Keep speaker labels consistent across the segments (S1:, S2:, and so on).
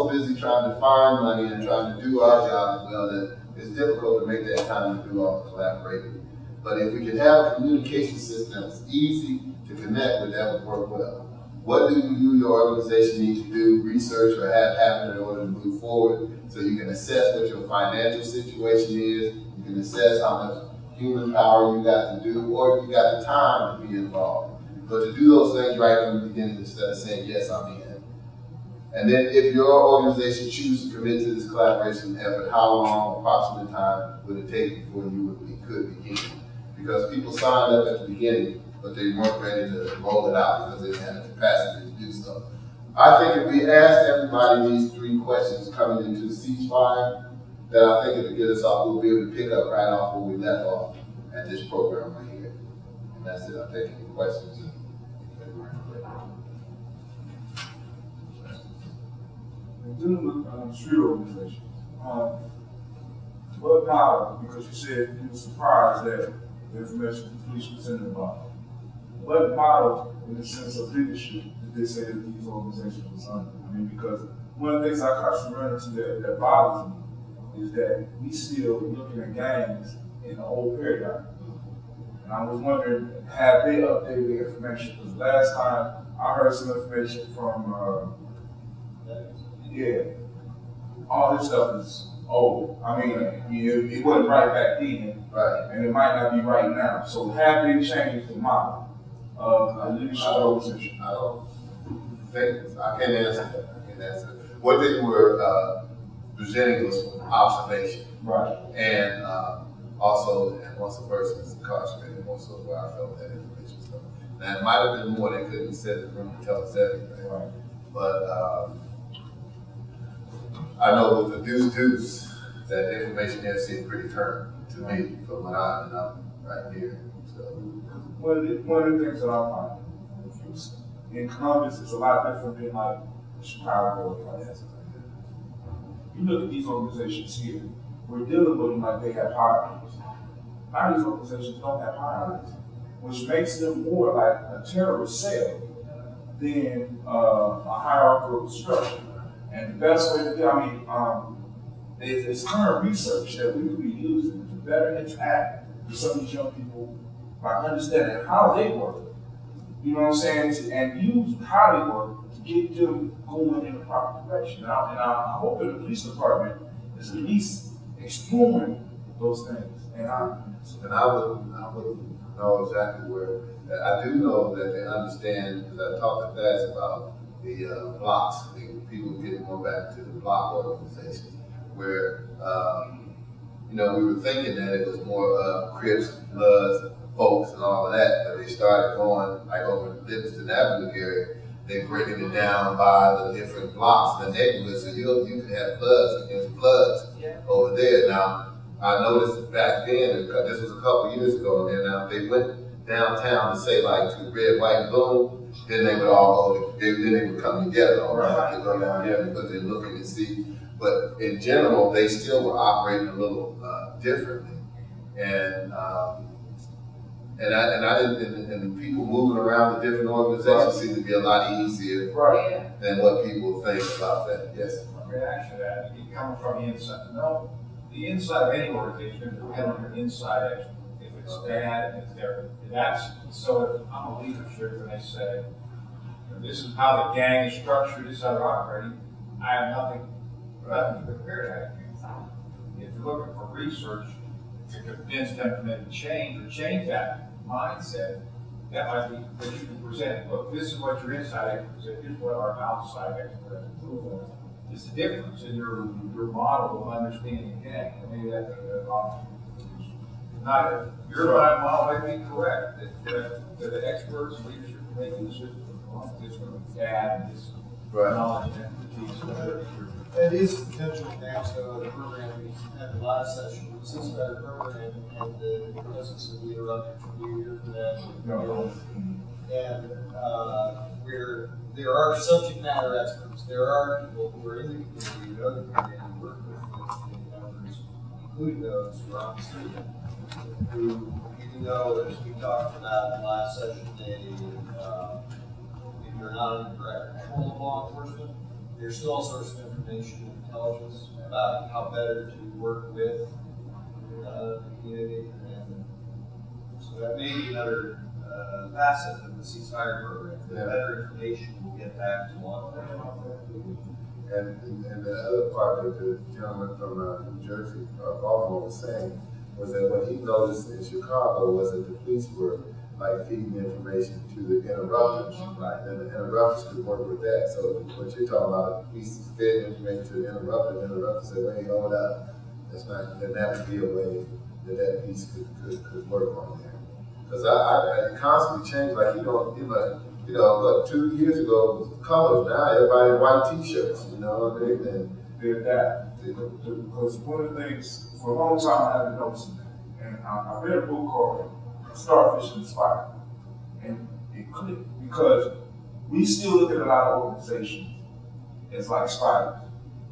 S1: so busy trying to find money and trying to do our job as well that it's difficult to make that time to do all the collaborating. But if we could have a communication system that's easy to connect with, that would work well. What do you, your organization, need to do, research, or have happen in order to move forward so you can assess what your financial situation is, you can assess how much human power you got to do, or if you got the time to be involved. But to do those things right from the beginning instead of saying, yes, I'm in. And then if your organization chooses to commit to this collaboration effort, how long, approximate time, would it take before you could begin? Because people signed up at the beginning, but they weren't ready to roll it out because they didn't have the capacity to do so. I think if we asked everybody these 3 questions coming into the ceasefire, then I think it'll get us off. We'll be able to pick up right off where we left off at this program right here. And that's it. I'll take any questions.
S2: Dealing with street organizations, what model, because you said you were surprised that the information the police was sending about, what model, in the sense of leadership, did they say that these organizations was under? I mean, because one of the things I constantly run into that bothers me is that we still looking at gangs in the old paradigm. And I was wondering, have they updated the information? Because last time I heard some information from yeah, all this stuff is old. I mean, it wasn't right back then,
S1: right,
S2: and it might not be right now. So have they changed the model of the leadership organization?
S1: I don't think, I can't answer that. I can't answer that. What they were presenting was observation.
S2: Right.
S1: And also, and once a person is incarcerated, most of where I felt that information. So now, it might have been more they couldn't sit in the room and tell us everything.
S2: Right.
S1: But I know with the deuce, that information there seemed pretty current to me from when I'm right here. So
S2: one of the things that I find in Columbus is a lot different than like Chicago or places like that. You look at these organizations here, we're dealing with them like they have hierarchies. A lot of these organizations don't have hierarchies, which makes them more like a terrorist cell than a hierarchical structure. And the best way to do, I mean, it's current research that we could be using to better interact with some of these young people by understanding how they work. You know what I'm saying? And use how they work to get them going in the proper direction. And I hope that the police department is at least exploring those things. And I
S1: wouldn't know exactly where. I do know that they understand, because I talked to Thad about the blocks. People getting more back to the block organization, where you know, we were thinking that it was more Crips, Bloods, folks, and all of that, but they started going like over in Livingston Avenue area. They breaking it down by the different blocks, the neighborhoods. So you could have Bloods against Bloods over there. Now I noticed back then, this was a couple years ago, and then they went downtown to say like to Red, White, and Blue. Then they would all go. Then they would come together, all right, to go down there because they're looking to see. But in general, they still were operating a little differently, and I didn't. And people moving around the different organizations seem to be a lot easier than what people think about that. Yes.
S3: Reaction to that, you come from the inside. No, the inside of any organization depends on your inside expert. If it's bad, if they're so. If I'm a leadership and they say, this is how the gang is structured, this is how they're operating, I have nothing to compare that. If you're looking for research to convince them to make a change or change that mindset, that might be that you can present. Look, this is what your inside expert said, here's what our outside expert has. It's the difference in your model of understanding the gang. Maybe that's not your model may be correct. That the experts, leadership, making decisions. It's going to add this knowledge and expertise.
S4: That is potential next the program at the last session. The ceasefire program and the presence of the interruption from you here for that. And where there are subject matter experts, there are people who are in the community, who know the community, who work with the community members, including those who are on the street, who, even though, as we talked about in the last session, if you're not in direct control of law enforcement, there's still all sorts of information and intelligence about how better to work with the community, and so that may be another facet of the ceasefire program. The better information will get back to law enforcement.
S1: And the other part that the gentleman from New Jersey, Baltimore, was saying was that what he noticed in Chicago was that the police were like feeding information to the interrupters, right? And the interrupters could work with that. So what you're talking about, the police fed information to the interrupter, and the interrupter said, "Wait, hold up, that's not." Then that would be a way that that piece could work on there. Because I constantly change. Like look, 2 years ago it was colors. Now everybody in white T-shirts. You know what I mean? And
S2: They're that. Because one of the things, for a long time I haven't noticed that. And I read a book called Starfish and the Spider. And it clicked because we still look at a lot of organizations as like spiders.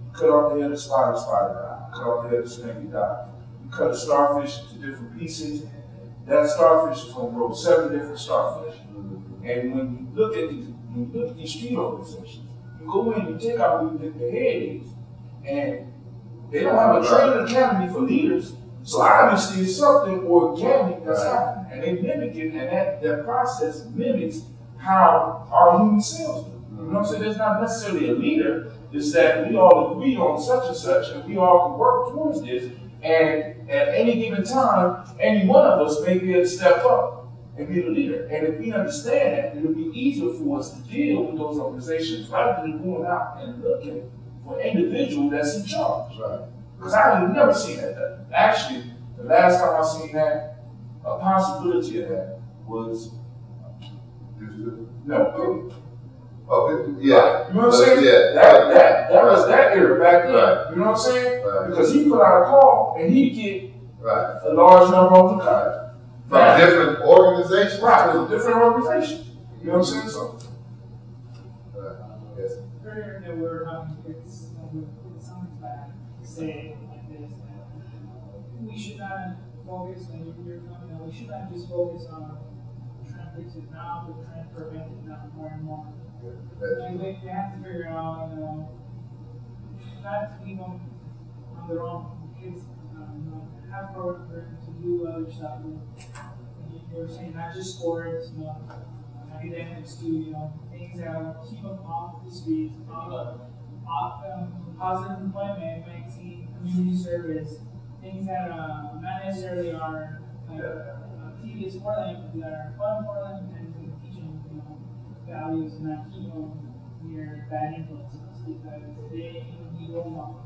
S2: You cut off the head of the spider, spider died. Cut off the head of the snake, he died. You cut a starfish into different pieces, that starfish is going to grow 7 different starfish. And when you look at these street organizations, you go in and take out who the head is, and they don't have a training academy for leaders. So obviously it's something organic that's happening, and they mimic it, and that process mimics how our human cells do. You know what I'm saying? There's not necessarily a leader. It's that we all agree on such and such, and we all can work towards this. And at any given time, any one of us may be able to step up and be the leader. And if we understand that, it'll be easier for us to deal with those organizations rather than going out and looking for an individual that's in charge.
S1: right.
S2: Because I have never seen that. Actually, the last time I seen that, a possibility of that was no.
S1: Oh, yeah.
S2: You know what I'm saying?
S1: Yeah.
S2: That was that era back then.
S1: Right.
S2: You know what I'm saying?
S1: Right.
S2: Because he put out a call and he'd get
S1: Right.
S2: a large number of the cards.
S1: From different organizations.
S2: Right, from different organizations. You know what I'm saying? So,
S1: Yes.
S5: Earlier that we were talking, it's something back saying like this, that we should not focus, and you're talking about, we should not just focus on trying to fix it now, but trying to prevent it now more and more. And we have to figure out, not to leave them on their own. Kids have programs for them to do other stuff. You're saying not just sports, academics too, things that will keep them off the streets, off positive employment, vaccine, community service, things that not necessarily are tedious for them, that are fun for them, and teach them values and not keep them near bad influences, because they need role models.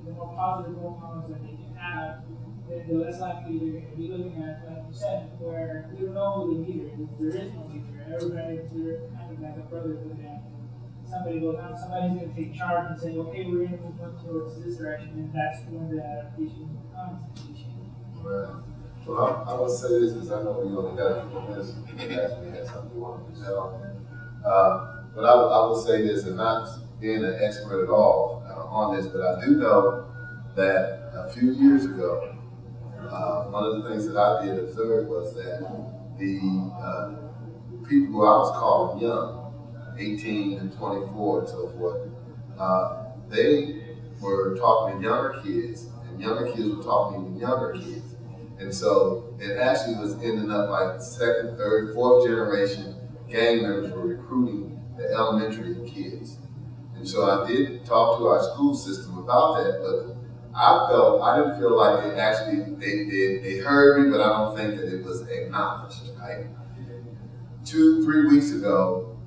S5: The more positive role models that they can have, then the less likely they're going to be looking at, like you said, where we don't know who the leader is. There is no leader. Everybody's kind of like a brotherhood, and somebody goes down, somebody's going to take charge and say, okay, we're going to move towards this direction, and that's when the adaptation comes.
S1: Right. Well, I will say this because I know we only got a few minutes. We had something we wanted to tell. But I will say this, and not being an expert at all on this, but I do know that a few years ago, one of the things that I did observe was that the people who I was calling young, 18 and 24 and so forth, they were talking to younger kids, and younger kids were talking to even younger kids. And so it actually was ending up like 2nd, 3rd, 4th generation gang members were recruiting the elementary kids. And so I did talk to our school system about that, but I didn't feel like they actually, they heard me, but I don't think that it was acknowledged, right? 2-3 weeks ago,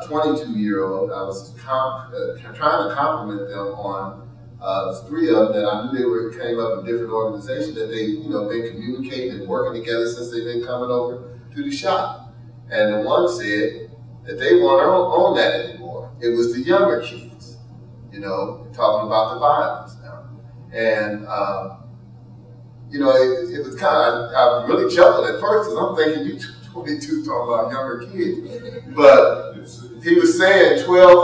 S1: 22-year-old, I was trying to compliment them on 3 of them that I knew came up in different organizations that they, been communicating and working together since they've been coming over to the shop. And the one said that they weren't on that anymore. It was the younger kids, talking about the violence now. And, it was kind of, I really chuckled at first because I'm thinking, you 22 talking about younger kids. But he was saying 12,